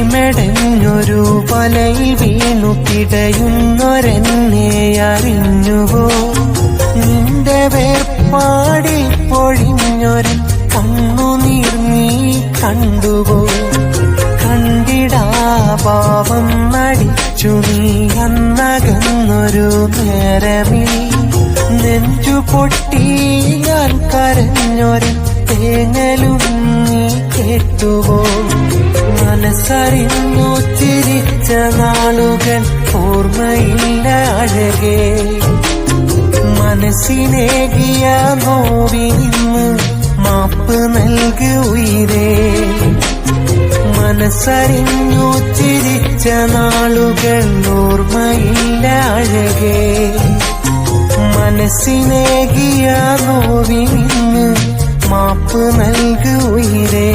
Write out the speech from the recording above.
മെടഞ്ഞൊരു വലയിൽ വീണു പിടയുന്നൊരെന്നെ അറിഞ്ഞുവോ? നിന്റെ വേർപാടിൽ പൊഴിഞ്ഞൊരു കണ്ണുനീർ നീ കണ്ടുവോ? കണ്ടിടാ പാവം നടിച്ചു നീ അന്നകന്നൊരു നേരമിൽ നെഞ്ചു പൊട്ടി ഞാൻ കരഞ്ഞൊരു തേങ്ങലും നീ കേട്ടുവോ? മനസ്സറിഞ്ഞു ചിരിച്ച നാളുകൾ ഓർമ്മയില്ല അഴകേ. മനസ്സിനേകിയ നോവിനിന്ന് മാപ്പ് നൽകു ഉയിരേ. മനസ്സറിഞ്ഞു ചിരിച്ച നാളുകൾ ഓർമ്മയില്ല അഴകേ. മനസ്സിനേകിയ നോവിനിന്ന് മാപ്പ് നൽകു ഉയിരേ.